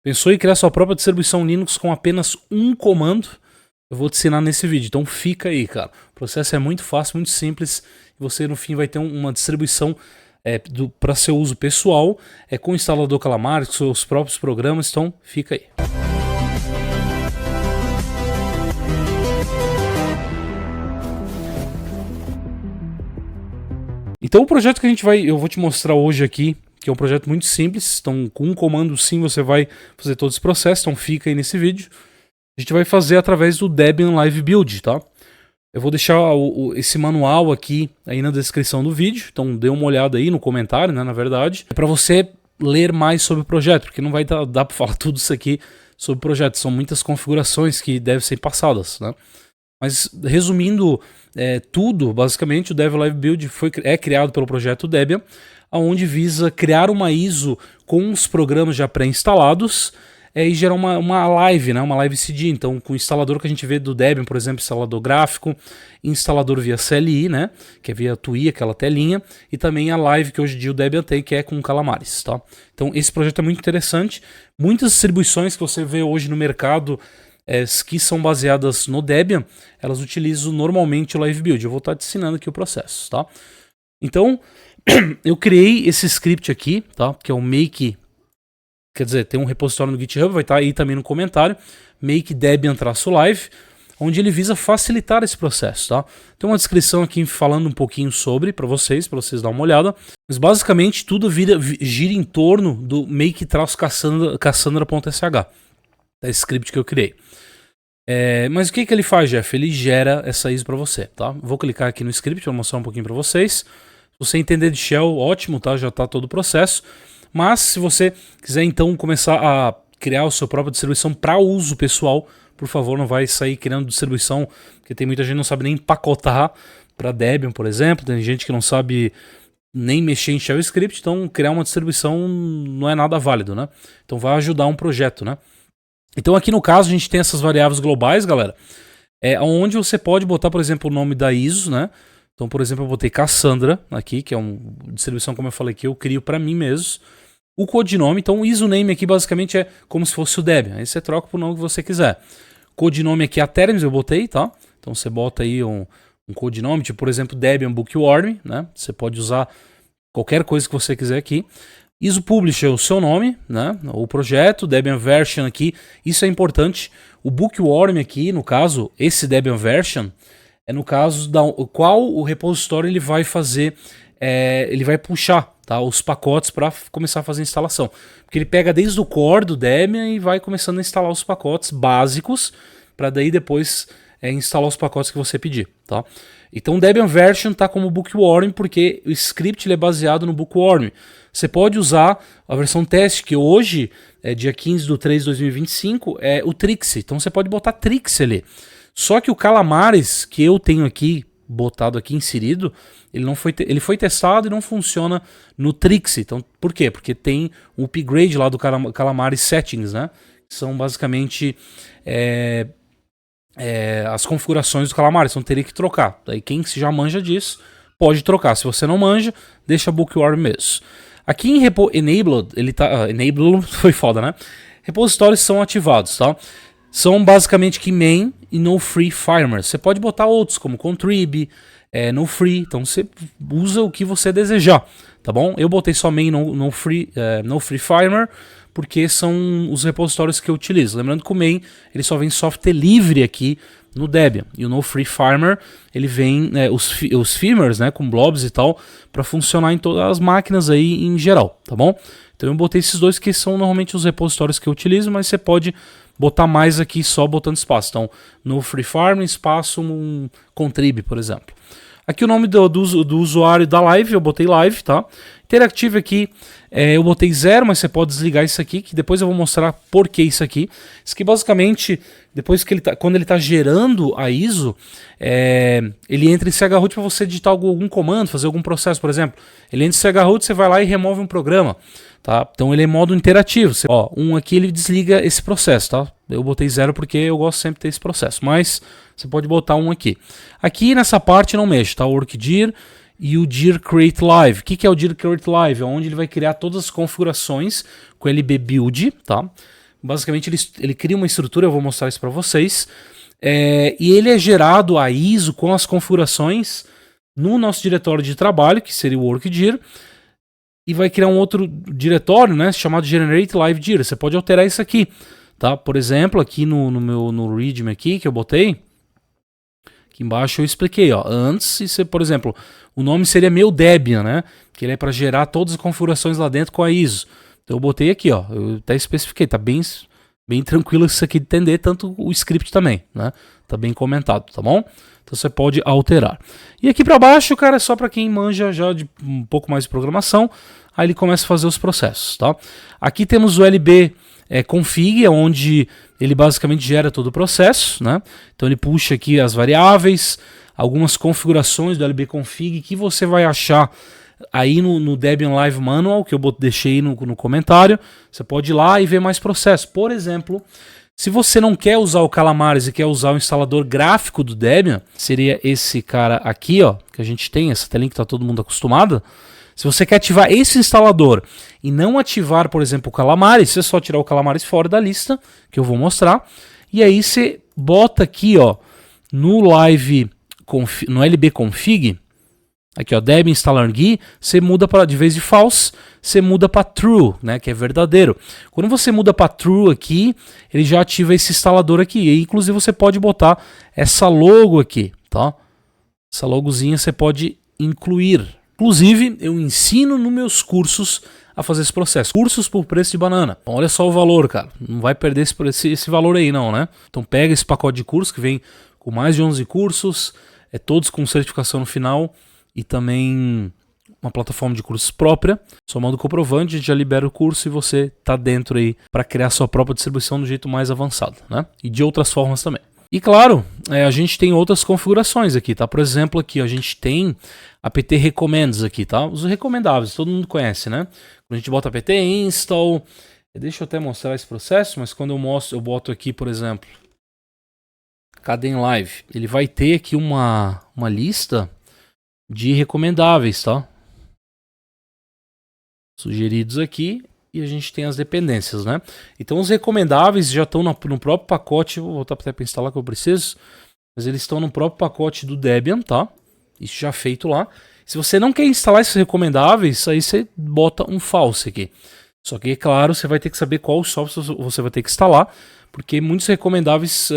Pensou em criar sua própria distribuição Linux com apenas um comando? Eu vou te ensinar nesse vídeo, então fica aí, cara. O processo é muito fácil, muito simples, e você no fim vai ter uma distribuição para seu uso pessoal, com o instalador Calamares, com seus próprios programas, então fica aí. Então o projeto que eu vou te mostrar hoje aqui, que é um projeto muito simples, então com um comando sim você vai fazer todo esse processo, então fica aí nesse vídeo. A gente vai fazer através do Debian Live Build, tá? Eu vou deixar esse manual aqui aí na descrição do vídeo, então dê uma olhada aí no comentário, né, na verdade, para você ler mais sobre o projeto, porque não vai dar para falar tudo isso aqui sobre o projeto, são muitas configurações que devem ser passadas, né? Mas resumindo tudo, basicamente o Debian Live Build é criado pelo projeto Debian, onde visa criar uma ISO com os programas já pré-instalados e gerar uma live, né, uma live CD, então com o instalador que a gente vê do Debian, por exemplo, instalador gráfico, instalador via CLI, né, que é via TUI, aquela telinha, e também a live que hoje em dia o Debian tem, que é com Calamares, tá? Então esse projeto é muito interessante, muitas distribuições que você vê hoje no mercado que são baseadas no Debian, elas utilizam normalmente o Live Build. Eu vou estar te ensinando aqui o processo, tá? Então, eu criei esse script aqui, tá? Que é o make, quer dizer, tem um repositório no GitHub, vai estar aí também no comentário, make Debian-live, onde ele visa facilitar esse processo, tá? Tem uma descrição aqui falando um pouquinho sobre, para vocês darem uma olhada, mas basicamente tudo gira em torno do make-cassandra.sh, esse script que eu criei. Mas o que ele faz, Jeff? Ele gera essa ISO para você, tá? Vou clicar aqui no script, vou mostrar um pouquinho para vocês. Se você entender de shell, ótimo, tá? Já tá todo o processo. Mas se você quiser então começar a criar a sua própria distribuição para uso pessoal, por favor, não vai sair criando distribuição, porque tem muita gente que não sabe nem empacotar para Debian, por exemplo. Tem gente que não sabe nem mexer em shell script, então criar uma distribuição não é nada válido, né? Então vai ajudar um projeto, né? Então aqui no caso a gente tem essas variáveis globais, galera, onde você pode botar, por exemplo, o nome da ISO, né? Então, por exemplo, eu botei Cassandra aqui, que é uma distribuição, como eu falei, que eu crio para mim mesmo. O codinome, então o ISO name aqui basicamente é como se fosse o Debian, aí você troca pro nome que você quiser. Codinome aqui, a terms eu botei, tá? Então você bota aí um codinome, tipo, por exemplo, Debian Bookworm, né? Você pode usar qualquer coisa que você quiser aqui. ISO Publisher é o seu nome, né? O projeto, Debian Version aqui, isso é importante. O Bookworm aqui, no caso, esse Debian Version, é no caso qual o repositório ele vai fazer, ele vai puxar, tá, os pacotes para começar a fazer a instalação. Porque ele pega desde o core do Debian e vai começando a instalar os pacotes básicos, para daí depois instalar os pacotes que você pedir, tá? Então o Debian Version está como Bookworm porque o script ele é baseado no Bookworm. Você pode usar a versão teste, que hoje, dia 15/3/2025, é o Trixie. Então você pode botar Trixie ali. Só que o Calamares, que eu tenho aqui, botado aqui, inserido, ele foi testado e não funciona no Trixie. Então, por quê? Porque tem um upgrade lá do Calamares Settings, né? São basicamente as configurações do Calamares, então teria que trocar. Daí quem já manja disso, pode trocar. Se você não manja, deixa Bookworm mesmo. Aqui em Enabled, ele tá. Enabled foi foda, né? Repositórios são ativados, tá? São basicamente que main e no free firmware. Você pode botar outros, como contrib, no free. Então você usa o que você desejar, tá bom? Eu botei só main no free firmware, porque são os repositórios que eu utilizo. Lembrando que o main ele só vem software livre aqui no Debian. E o no free firmware ele vem os firmwares, né, com blobs e tal, para funcionar em todas as máquinas aí em geral, tá bom? Então eu botei esses dois que são normalmente os repositórios que eu utilizo, mas você pode botar mais aqui só botando espaço. Então no free firmware espaço um contrib, por exemplo. Aqui o nome do usuário da live, eu botei live, tá? Interactive aqui, eu botei 0, mas você pode desligar isso aqui, que depois eu vou mostrar por que isso aqui. Isso aqui basicamente, depois que quando ele está gerando a ISO, ele entra em chroot para você digitar algum comando, fazer algum processo, por exemplo. Ele entra em chroot, você vai lá e remove um programa, tá? Então ele é modo interativo. Aqui ele desliga esse processo, tá? Eu botei 0 porque eu gosto sempre de ter esse processo, mas você pode botar um aqui. Aqui nessa parte não mexe, tá? O workdir e o dir create live. O que é o dir create live? É onde ele vai criar todas as configurações com lb build, tá? Basicamente ele cria uma estrutura, eu vou mostrar isso para vocês, e ele é gerado a ISO com as configurações no nosso diretório de trabalho, que seria o WorkJira, e vai criar um outro diretório, né, chamado Generate Live Jira. Você pode alterar isso aqui, tá? Por exemplo, aqui no readme aqui que eu botei, aqui embaixo eu expliquei, ó, antes, se, por exemplo, o nome seria meu Debian, né, que ele é para gerar todas as configurações lá dentro com a ISO. Então eu botei aqui, ó, eu até especifiquei, tá bem tranquilo isso aqui de entender, tanto o script também, né, tá bem comentado, tá bom? Então você pode alterar. E aqui para baixo, cara, é só para quem manja já de um pouco mais de programação, aí ele começa a fazer os processos, tá? Aqui temos o LB config, onde ele basicamente gera todo o processo, né? Então ele puxa aqui as variáveis, algumas configurações do LB config que você vai achar aí no Debian Live Manual, que eu deixei aí no comentário. Você pode ir lá e ver mais processos. Por exemplo, se você não quer usar o Calamares e quer usar o instalador gráfico do Debian, seria esse cara aqui, ó, que a gente tem, essa telinha que está todo mundo acostumado. Se você quer ativar esse instalador e não ativar, por exemplo, o Calamares, você só tirar o Calamares fora da lista, que eu vou mostrar. E aí você bota aqui, ó, no LB config, aqui, ó, Debian Installer GUI, você muda para, de vez de false, você muda para true, né, que é verdadeiro. Quando você muda para true aqui, ele já ativa esse instalador aqui. E inclusive você pode botar essa logo aqui, tá? Essa logozinha você pode incluir. Inclusive, eu ensino nos meus cursos a fazer esse processo. Cursos por preço de banana. Então, olha só o valor, cara. Não vai perder esse valor aí não, né? Então pega esse pacote de cursos que vem com mais de 11 cursos, todos com certificação no final, e também uma plataforma de cursos própria. Somando o comprovante, a gente já libera o curso e você tá dentro aí para criar sua própria distribuição do jeito mais avançado, né? E de outras formas também. E claro, a gente tem outras configurações aqui, tá? Por exemplo, aqui ó, a gente tem apt recommends aqui, tá? Os recomendáveis, todo mundo conhece, né? Quando a gente bota apt install, deixa eu até mostrar esse processo, mas quando eu boto aqui, por exemplo, Kden Live, ele vai ter aqui uma lista de recomendáveis, tá? Sugeridos aqui, e a gente tem as dependências, né? Então os recomendáveis já estão no próprio pacote, vou voltar até para instalar que eu preciso, mas eles estão no próprio pacote do Debian, tá? Isso já feito lá. Se você não quer instalar esses recomendáveis, aí você bota um false aqui. Só que, é claro, você vai ter que saber qual software você vai ter que instalar, porque muitos recomendáveis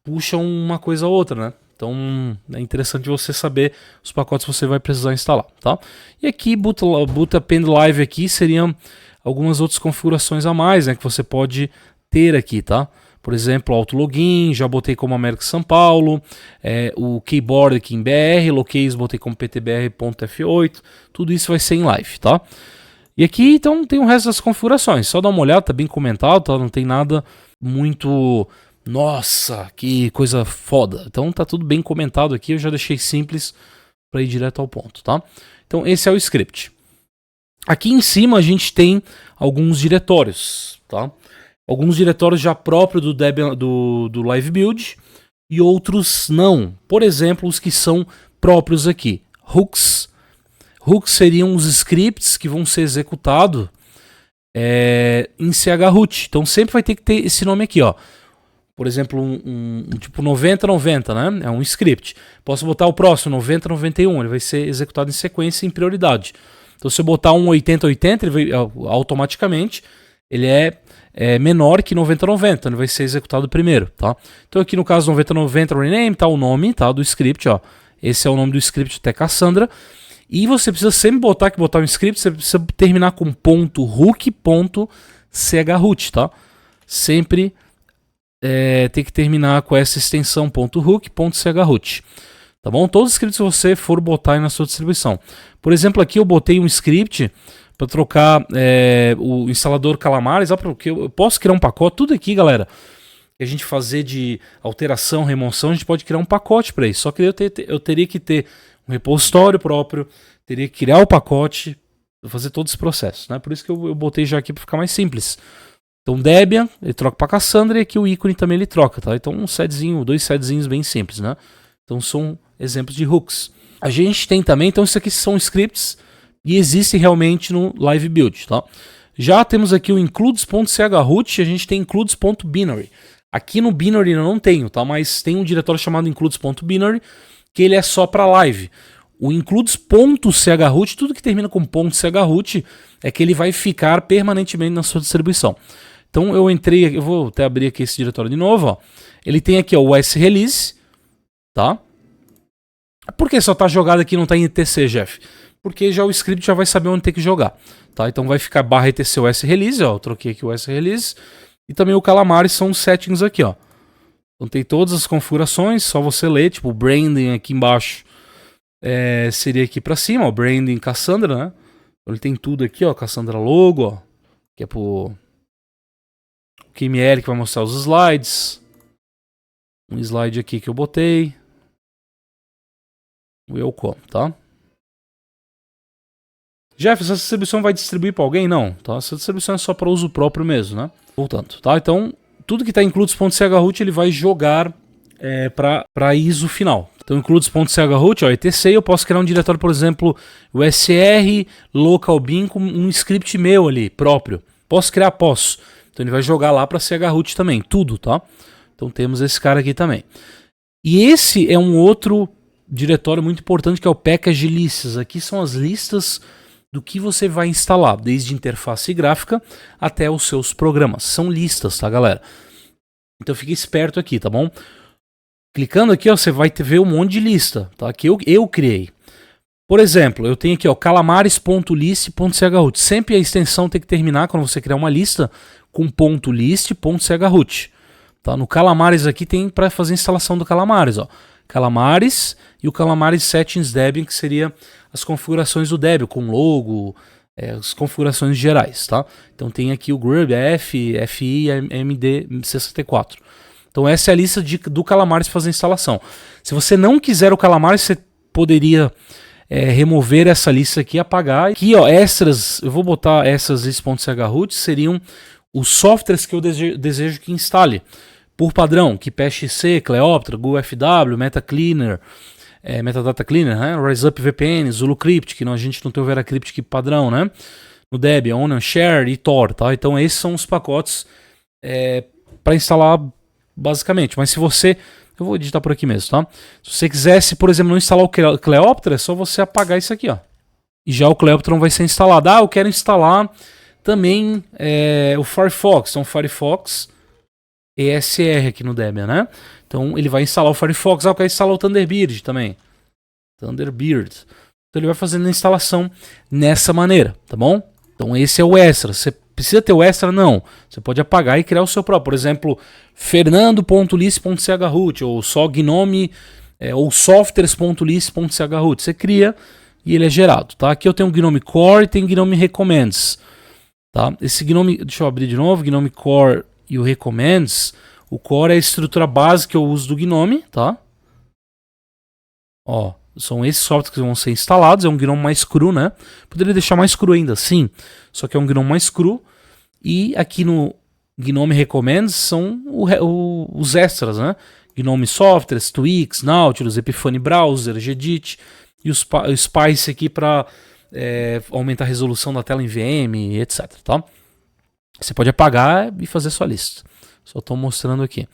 puxam uma coisa a outra, né? Então é interessante você saber os pacotes que você vai precisar instalar, tá? E aqui, boot append live aqui seriam algumas outras configurações a mais, né, que você pode ter aqui, tá? Por exemplo, autologin, já botei como América São Paulo, o keyboard aqui em BR, locase botei como ptbr.f8, tudo isso vai ser em live, tá? E aqui, então, tem o resto das configurações, só dá uma olhada, tá bem comentado, tá? Não tem nada muito... Nossa, que coisa foda. Então tá tudo bem comentado aqui, eu já deixei simples para ir direto ao ponto, tá? Então esse é o script. Aqui em cima a gente tem alguns diretórios, tá? Alguns diretórios já próprios do Debian, do Live Build e outros não. Por exemplo, os que são próprios aqui. Hooks. Hooks seriam os scripts que vão ser executados em chroot. Então sempre vai ter que ter esse nome aqui, ó. Por exemplo, um tipo 90-90, né? É um script. Posso botar o próximo, 90-91. Ele vai ser executado em sequência em prioridade. Então, se eu botar um 80-80, ele vai, automaticamente ele é menor que 90-90. Ele vai ser executado primeiro, tá? Então, aqui no caso 90-90 rename, tá o nome, tá, do script, ó. Esse é o nome do script até Cassandra. E você precisa sempre botar um script, você precisa terminar com .hook.chroot, tá? Sempre... tem que terminar com essa extensão .hook.chroot, tá bom? Todos os scripts que você for botar aí na sua distribuição. Por exemplo, aqui eu botei um script para trocar o instalador Calamares, porque eu posso criar um pacote, tudo aqui, galera, que a gente fazer de alteração, remoção, a gente pode criar um pacote para isso. Só que eu teria que ter um repositório próprio, teria que criar o pacote, fazer todo esse processo, né? Por isso que eu botei já aqui para ficar mais simples. Então Debian, ele troca para Cassandra e aqui o ícone também ele troca, tá? Então dois setzinhos bem simples, né? Então são exemplos de hooks. A gente tem também, então isso aqui são scripts e existem realmente no Live Build, tá? Já temos aqui o includes.chroot e a gente tem includes.binary. Aqui no binary eu não tenho, tá? Mas tem um diretório chamado includes.binary que ele é só para live. O includes.chroot, tudo que termina com .chroot é que ele vai ficar permanentemente na sua distribuição. Então eu entrei, eu vou até abrir aqui esse diretório de novo, ó. Ele tem aqui ó, o srelease, tá? Por que só tá jogado aqui e não tá em etc, Jeff? Porque já o script já vai saber onde tem que jogar, tá? Então vai ficar barra etc o srelease, ó, eu troquei aqui o srelease. E também o Calamares são os settings aqui, ó. Então tem todas as configurações, só você ler, tipo o branding aqui embaixo seria aqui pra cima, ó, branding Cassandra, né? Então ele tem tudo aqui, ó, Cassandra logo, ó, que é pro QML que vai mostrar os slides. Um slide aqui que eu botei. Welcome, tá? Jeff, essa distribuição vai distribuir para alguém? Não, tá? Essa distribuição é só para uso próprio mesmo, né? Voltando, tá? Então, tudo que está em includes.chroot ele vai jogar para ISO final. Então, includes.chroot, ó, etc, eu posso criar um diretório, por exemplo, o sr localbin com um script meu ali, próprio. Posso criar? Posso. Então, ele vai jogar lá para chroot também, tudo, tá? Então, temos esse cara aqui também. E esse é um outro diretório muito importante que é o package lists. Aqui são as listas do que você vai instalar, desde interface gráfica até os seus programas. São listas, tá, galera? Então fique esperto aqui, tá bom? Clicando aqui, ó, você vai ver um monte de lista, tá? Que eu criei. Por exemplo, eu tenho aqui, ó, calamares.list.chroot. Sempre a extensão tem que terminar quando você criar uma lista com .list.chroot. Tá? No Calamares aqui tem para fazer a instalação do Calamares, ó. Calamares e o Calamares Settings Debian, que seria as configurações do Debian, com logo, as configurações gerais, tá? Então tem aqui o grub, FI, MD 64. Então essa é a lista do Calamares para fazer a instalação. Se você não quiser o Calamares, você poderia remover essa lista aqui e apagar. Aqui, ó, extras, eu vou botar essas list.chroot, seriam os softwares que eu desejo que instale. Por padrão, KeePassHC, Cleopatra, GuFW, MetaCleaner, Metadata Cleaner, né? RiseUp VPN, ZuluCrypt, que a gente não tem o VeraCrypt aqui padrão, né? No Debian, Onion, Share e Tor, tá? Então esses são os pacotes para instalar basicamente. Mas se você, eu vou digitar por aqui mesmo, tá? Se você quisesse, por exemplo, não instalar o Cleopatra, é só você apagar isso aqui, ó. E já o Cleopatra não vai ser instalado. Ah, eu quero instalar também o Firefox. Então Firefox ESR aqui no Debian, né? Então ele vai instalar o Firefox, eu quero instalar o Thunderbird também. Thunderbird. Então ele vai fazendo a instalação nessa maneira, tá bom? Então esse é o extra. Você precisa ter o extra? Não. Você pode apagar e criar o seu próprio. Por exemplo, fernando.list.chroot ou só gnome ou softwares.list.chroot. Você cria e ele é gerado, tá? Aqui eu tenho o Gnome Core e tem o Gnome Recommends, tá? Esse Gnome, deixa eu abrir de novo, Gnome Core e o Recommends. O Core é a estrutura básica que eu uso do Gnome, tá? Ó, são esses softwares que vão ser instalados. É um Gnome mais cru, né? Poderia deixar mais cru ainda, sim. Só que é um Gnome mais cru. E aqui no Gnome Recommends são os extras, né? Gnome Softwares, Twix, Nautilus, Epiphany Browser, Gedit. E o Spice aqui para aumentar a resolução da tela em VM, etc, tá? Você pode apagar e fazer sua lista. Só estou mostrando aqui.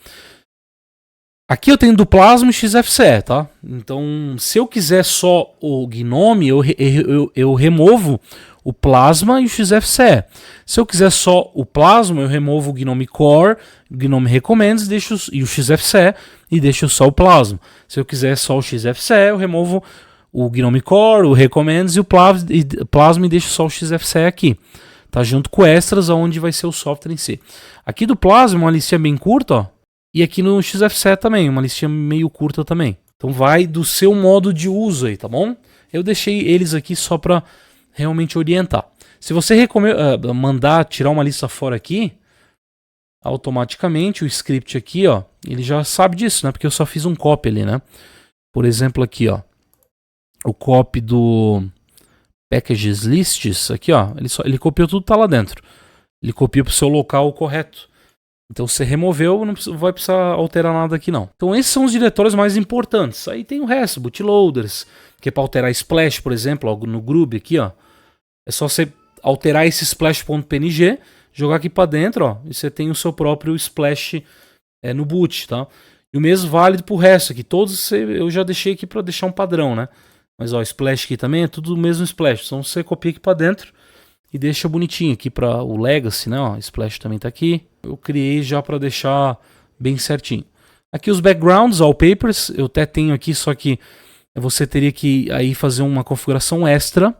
Aqui eu tenho do Plasma e XFCE, tá? Então, se eu quiser só o Gnome, eu removo o Plasma e o XFCE. Se eu quiser só o Plasma, eu removo o Gnome Core, o Gnome Recommends e o XFCE e deixo só o Plasma. Se eu quiser só o XFCE, eu removo o Gnome Core, o Recommends e o Plasma e deixo só o XFCE aqui. Tá junto com extras, onde vai ser o software em si. Aqui do Plasma, uma listinha bem curta, ó. E aqui no XFCE também, uma listinha meio curta também. Então vai do seu modo de uso aí, tá bom? Eu deixei eles aqui só para realmente orientar. Se você mandar tirar uma lista fora aqui, automaticamente o script aqui, ó, ele já sabe disso, né? Porque eu só fiz um copy ali, né? Por exemplo, aqui, ó. O copy do packages lists, aqui, ó, ele copiou tudo que tá lá dentro. Ele copia para o seu local correto. Então você removeu, não vai precisar alterar nada aqui não. Então esses são os diretórios mais importantes. Aí tem o resto, bootloaders, que é para alterar splash, por exemplo, ó, no Grub aqui, ó. É só você alterar esse splash.png, jogar aqui para dentro, ó, e você tem o seu próprio splash no boot, tá? E o mesmo válido pro resto aqui. Todos eu já deixei aqui para deixar um padrão, né? Mas ó, splash aqui também é tudo o mesmo splash. Então você copia aqui para dentro e deixa bonitinho aqui para o legacy, né? Ó, splash também tá aqui. Eu criei já para deixar bem certinho. Aqui os backgrounds, wallpapers, eu até tenho aqui, só que você teria que aí fazer uma configuração extra,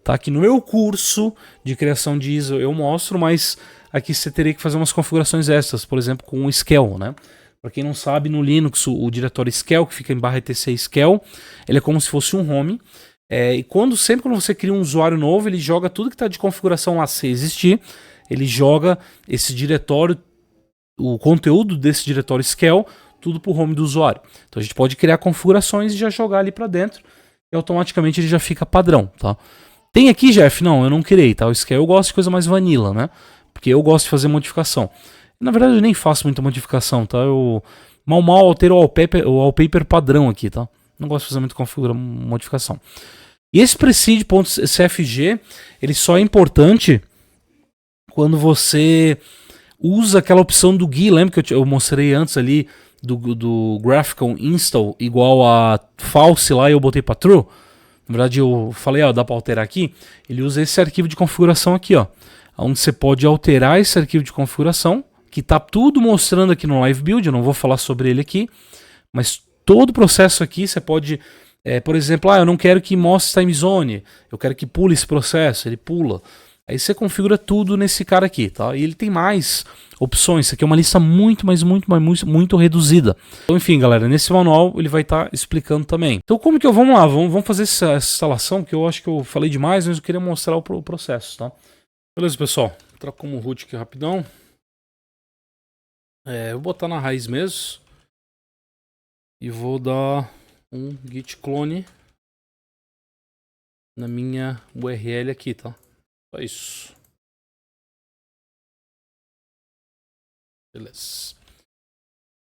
tá? Aqui no meu curso de criação de ISO eu mostro, mas aqui você teria que fazer umas configurações extras, por exemplo, com o Scale, né? Para quem não sabe, no Linux o diretório Scale, que fica em /etc Scale, ele é como se fosse um home. E sempre quando você cria um usuário novo, ele joga tudo que está de configuração lá, se existir, ele joga esse diretório, o conteúdo desse diretório Scale, tudo para o home do usuário. Então a gente pode criar configurações e já jogar ali para dentro e automaticamente ele já fica padrão, tá? Tem aqui, Jeff? Não, eu não criei, tá? O Scale eu gosto de coisa mais vanilla, né? Porque eu gosto de fazer modificação. Na verdade eu nem faço muita modificação, tá? Eu mal altero o wallpaper padrão aqui, tá? Não gosto de fazer muita modificação. E esse preside.cfg, ele só é importante quando você usa aquela opção do GUI, lembra que eu mostrei antes ali do graphical install igual a false lá e eu botei para true? Na verdade eu falei, ó, dá para alterar aqui. Ele usa esse arquivo de configuração aqui, ó, onde você pode alterar esse arquivo de configuração, que tá tudo mostrando aqui no Live Build, eu não vou falar sobre ele aqui, mas todo o processo aqui você pode, por exemplo, eu não quero que mostre time zone, eu quero que pule esse processo, ele pula. Aí você configura tudo nesse cara aqui, tá? E ele tem mais opções. Isso aqui é uma lista muito reduzida. Então, enfim, galera, nesse manual ele vai estar explicando também. Então, como que vamos lá, vamos fazer essa instalação, que eu acho que eu falei demais, mas eu queria mostrar o processo, tá? Beleza, pessoal. Troco como root aqui rapidão. Eu vou botar na raiz mesmo. E vou dar um git clone na minha URL aqui, tá? Só isso. Beleza.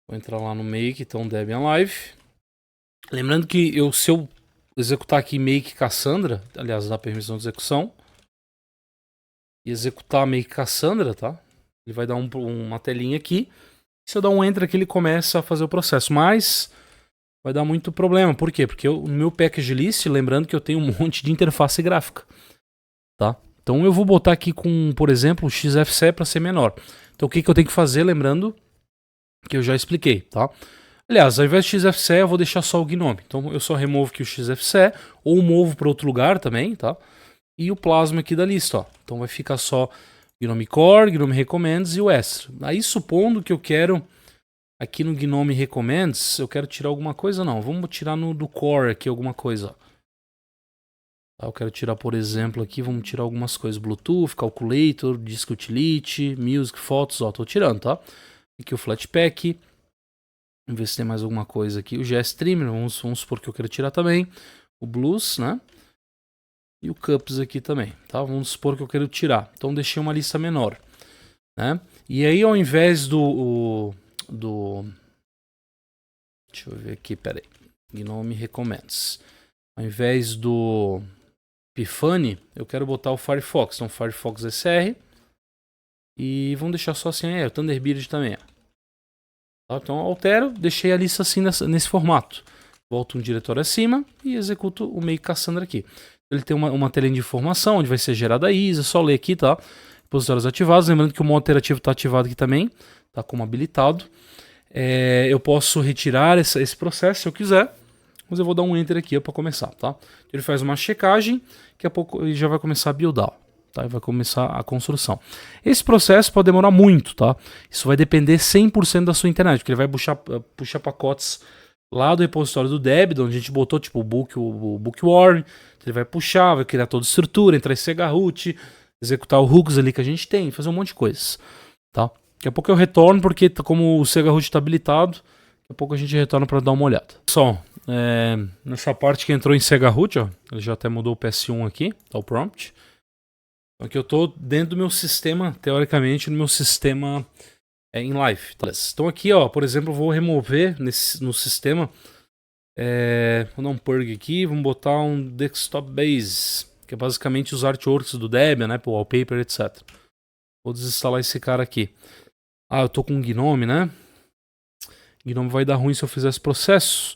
Vou entrar lá no make, então Debian Live. Lembrando que se eu executar aqui make Cassandra, aliás, dá permissão de execução, e executar make Cassandra, tá? Ele vai dar uma telinha aqui. Se eu dar um enter aqui, ele começa a fazer o processo, mas vai dar muito problema. Por quê? Porque no meu package list, lembrando que eu tenho um monte de interface gráfica, tá? Então eu vou botar aqui com, por exemplo, o XFCE para ser menor. Então o que eu tenho que fazer, lembrando que eu já expliquei, tá? Aliás, ao invés de XFCE eu vou deixar só o Gnome. Então eu só removo aqui o XFCE ou movo para outro lugar também, tá? E o Plasma aqui da lista, ó. Então vai ficar só Gnome Core, Gnome Recommends e o Extra. Aí supondo que eu quero, aqui no Gnome Recommends, eu quero tirar alguma coisa, não. Vamos tirar do Core aqui alguma coisa, ó. Eu quero tirar, por exemplo, aqui, vamos tirar algumas coisas. Bluetooth, Calculator, Disk Utility, Music, Fotos, ó, tô tirando, tá? Aqui o Flatpak. Vamos ver se tem mais alguma coisa aqui. O GStreamer, vamos supor que eu quero tirar também. O Blues, né? E o Cups aqui também, tá? Vamos supor que eu quero tirar. Então deixei uma lista menor, né? E aí ao invés deixa eu ver aqui, peraí. Gnome Recommends. Ao invés do Epiphany, eu quero botar o Firefox. Então, Firefox SR. E vamos deixar só assim, o Thunderbird também. Tá? Então, eu altero, deixei a lista assim nesse formato. Volto um diretório acima e executo o make Cassandra aqui. Ele tem uma telinha de informação, onde vai ser gerada a ISA. É só ler aqui, tá? Repositórios ativados. Lembrando que o modo interativo está ativado aqui também. Tá como habilitado. Eu posso retirar esse processo se eu quiser. Mas eu vou dar um enter aqui para começar, tá? Ele faz uma checagem, daqui a pouco ele já vai começar a buildar, tá? Vai começar a construção. Esse processo pode demorar muito, tá? Isso vai depender 100% da sua internet, porque ele vai puxar pacotes lá do repositório do Debian, onde a gente botou tipo o Bookworm, ele vai puxar, vai criar toda a estrutura, entrar em chroot, executar o hooks ali que a gente tem, fazer um monte de coisas, tá? Daqui a pouco eu retorno, porque como o chroot está habilitado, daqui a pouco a gente retorna para dar uma olhada. Pessoal, nessa parte que entrou em chroot, ó, ele já até mudou o PS1 aqui, tá o prompt. Então aqui eu tô dentro do meu sistema, teoricamente no meu sistema em live. Então aqui, ó, por exemplo, eu vou remover no sistema, vou dar um purg aqui, vamos botar um desktop base. Que é basicamente os artworks do Debian, né? Pro wallpaper, etc. Vou desinstalar esse cara aqui. Ah, eu tô com um Gnome, né? Gnome vai dar ruim se eu fizer esse processo.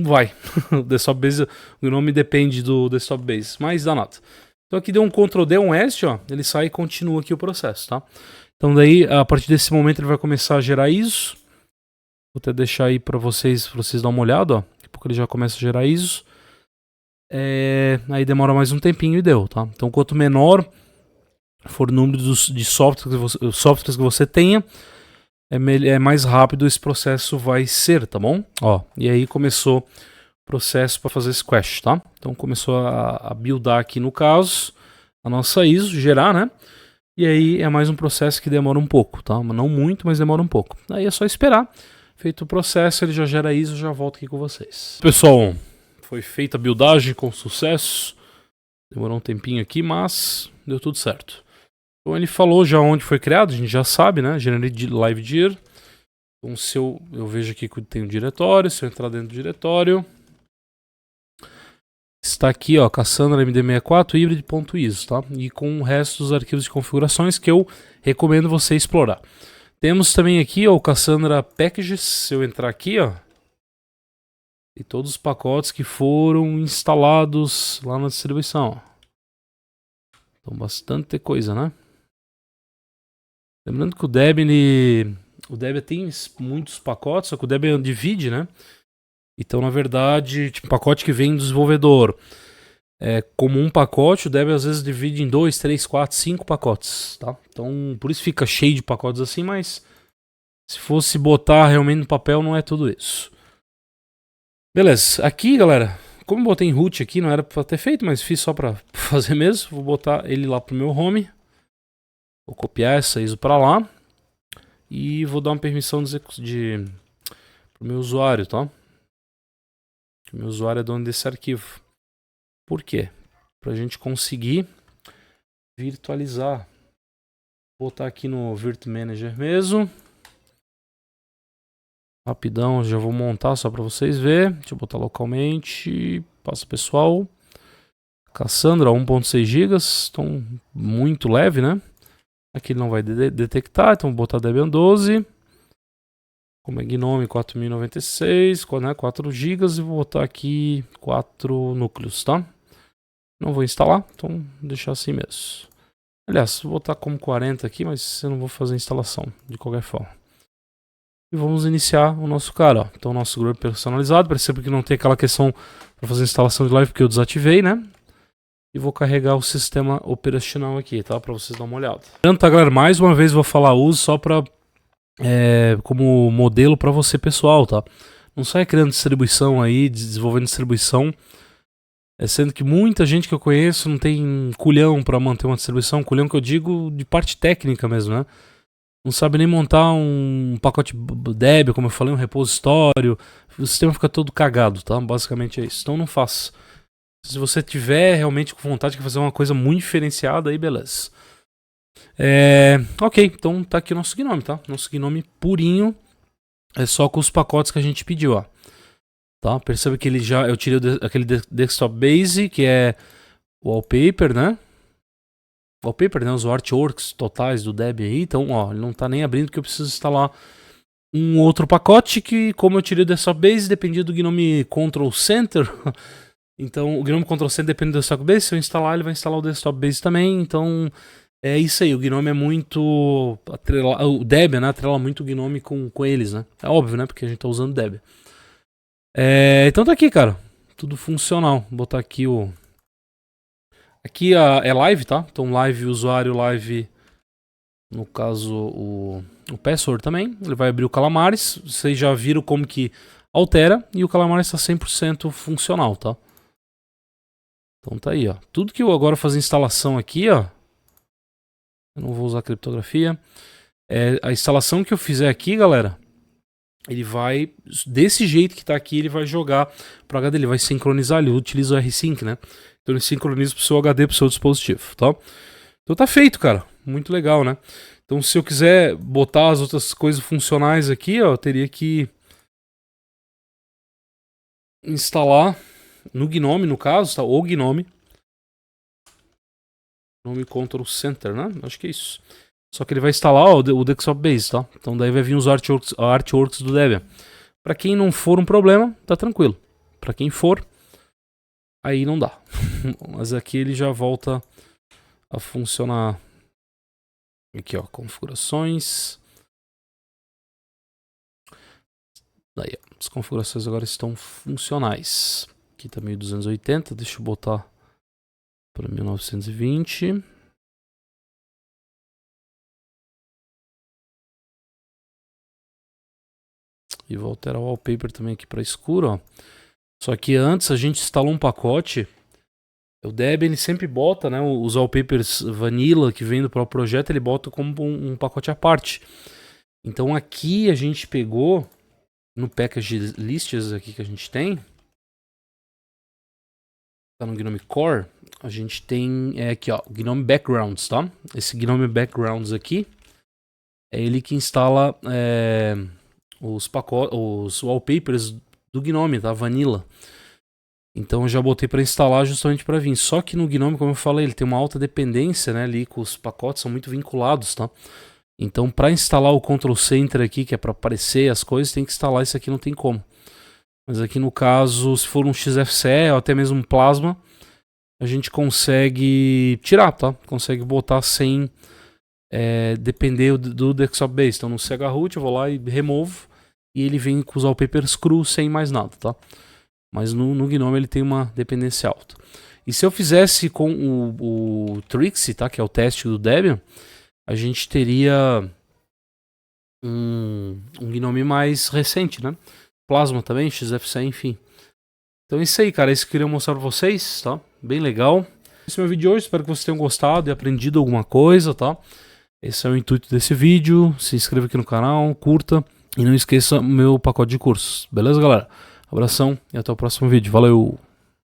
Vai. O Desktop Base, o Gnome depende do Desktop Base, mas dá nada. Então aqui deu um Ctrl D, um S, ó. Ele sai e continua aqui o processo, tá? Então daí, a partir desse momento, ele vai começar a gerar ISO. Vou até deixar aí pra vocês darem uma olhada, ó. Daqui a pouco ele já começa a gerar ISO. Aí demora mais um tempinho e deu, tá? Então quanto menor for o número de softwares que você tenha, é mais rápido esse processo vai ser, tá bom? Ó, e aí começou o processo para fazer squash, tá? Então começou a buildar aqui no caso a nossa ISO, gerar, né? E aí é mais um processo que demora um pouco, tá? Não muito, mas demora um pouco. Aí é só esperar. Feito o processo, ele já gera ISO, já volto aqui com vocês. Pessoal, foi feita a buildagem com sucesso. Demorou um tempinho aqui, mas deu tudo certo. Então ele falou já onde foi criado, a gente já sabe, né? Generate Live Dir. Então se eu vejo aqui que tem um diretório, se eu entrar dentro do diretório, está aqui, ó, Cassandra MD64 hybrid.iso, tá? E com o resto dos arquivos de configurações que eu recomendo você explorar. Temos também aqui, ó, o Cassandra Packages. Se eu entrar aqui, ó, e todos os pacotes que foram instalados lá na distribuição. Então bastante coisa, né? Lembrando que o Debian tem muitos pacotes, só que o Debian divide, né? Então, na verdade, tipo, pacote que vem do desenvolvedor. Como um pacote, o Debian às vezes divide em 2, 3, 4, 5 pacotes, tá? Então, por isso fica cheio de pacotes assim, mas se fosse botar realmente no papel, não é tudo isso. Beleza, aqui, galera, como eu botei em root aqui, não era pra ter feito, mas fiz só pra fazer mesmo. Vou botar ele lá pro meu home. Vou copiar essa ISO para lá e vou dar uma permissão pro meu usuário, tá? O meu usuário é dono desse arquivo. Por quê? Para a gente conseguir virtualizar. Vou botar aqui no Virt Manager mesmo. Rapidão, já vou montar só para vocês verem. Deixa eu botar localmente. Passa pessoal. Cassandra 1.6 GB. Então, muito leve, né? Aqui ele não vai detectar, então vou botar Debian 12. Como é Gnome 4096, né, 4 GB e vou botar aqui 4 núcleos, tá? Não vou instalar, então vou deixar assim mesmo. Aliás, vou botar como 40 aqui, mas eu não vou fazer a instalação de qualquer forma. E vamos iniciar o nosso cara, ó. Então, o nosso grupo personalizado. Perceba que não tem aquela questão para fazer a instalação de live porque eu desativei, né? E vou carregar o sistema operacional aqui, tá? Para vocês darem uma olhada. Então, tá, galera, mais uma vez vou falar uso só para como modelo para você pessoal, tá? Não sai criando distribuição aí, desenvolvendo distribuição. Sendo que muita gente que eu conheço não tem culhão para manter uma distribuição. Culhão que eu digo de parte técnica mesmo, né? Não sabe nem montar um pacote Debian, como eu falei, um repositório. O sistema fica todo cagado, tá? Basicamente é isso. Então não faça. Se você tiver realmente com vontade de fazer uma coisa muito diferenciada, aí beleza. Ok, então tá aqui o nosso Gnome, tá? Nosso Gnome purinho. É só com os pacotes que a gente pediu, ó. Tá? Perceba que eu tirei aquele Desktop Base, que é o wallpaper, né? Wallpaper, né? Os artworks totais do Debian aí. Então, ó, ele não tá nem abrindo porque eu preciso instalar um outro pacote que, como eu tirei o Desktop Base, dependia do Gnome Control Center. Então, o Gnome Control Center depende do Desktop Base. Se eu instalar, ele vai instalar o Desktop Base também. Então, é isso aí. O Gnome é muito... o Debian, né? Atrela muito o Gnome com eles, né? É óbvio, né? Porque a gente tá usando Debian. Então tá aqui, cara. Tudo funcional. Vou botar aqui o... Aqui é live, tá? Então live, usuário, live... No caso, o password também. Ele vai abrir o Calamares. Vocês já viram como que altera. E o Calamares está 100% funcional, tá? Então tá aí, ó. Tudo que eu agora fazer instalação aqui, ó. Eu não vou usar criptografia. A instalação que eu fizer aqui, galera, ele vai, desse jeito que tá aqui, ele vai jogar pro HD, ele vai sincronizar, ele utiliza o rsync, né? Então ele sincroniza pro seu HD, pro seu dispositivo, tá? Então tá feito, cara. Muito legal, né? Então se eu quiser botar as outras coisas funcionais aqui, ó, eu teria que instalar No Gnome, no caso, tá? O Gnome. Gnome Control Center, né? Acho que é isso. Só que ele vai instalar ó, o Desktop Base, tá? Então daí vai vir os artworks do Debian. Para quem não for um problema, tá tranquilo. Para quem for, aí não dá. Mas aqui ele já volta a funcionar. Aqui, ó, configurações. Daí, ó, as configurações agora estão funcionais. Aqui tá 1280, deixa eu botar para 1920. E vou alterar o wallpaper também aqui para escuro, ó. Só que antes a gente instalou um pacote. O Debian ele sempre bota, né, os wallpapers vanilla que vem do próprio projeto, ele bota como um pacote à parte. Então aqui a gente pegou no package lists aqui que a gente tem, tá no Gnome Core, a gente tem aqui, ó, Gnome Backgrounds, tá? Esse Gnome Backgrounds aqui é ele que instala os wallpapers do Gnome, tá? Vanilla. Então eu já botei para instalar justamente para vir. Só que no Gnome, como eu falei, ele tem uma alta dependência, né? Ali com os pacotes são muito vinculados, tá? Então para instalar o Control Center aqui, que é para aparecer as coisas, tem que instalar isso aqui, não tem como. Mas aqui no caso, se for um XFCE ou até mesmo um Plasma, a gente consegue tirar, tá? Consegue botar sem depender do Desktop Base. Então no chroot eu vou lá e removo e ele vem com os wallpapers cru sem mais nada, tá? Mas no Gnome ele tem uma dependência alta. E se eu fizesse com o Trixie, tá? Que é o teste do Debian, a gente teria um Gnome mais recente, né? Plasma também, XFCE, enfim. Então é isso aí, cara. Isso que eu queria mostrar pra vocês, tá? Bem legal. Esse é o meu vídeo de hoje. Espero que vocês tenham gostado e aprendido alguma coisa, tá? Esse é o intuito desse vídeo. Se inscreva aqui no canal, curta. E não esqueça o meu pacote de cursos. Beleza, galera? Abração e até o próximo vídeo. Valeu!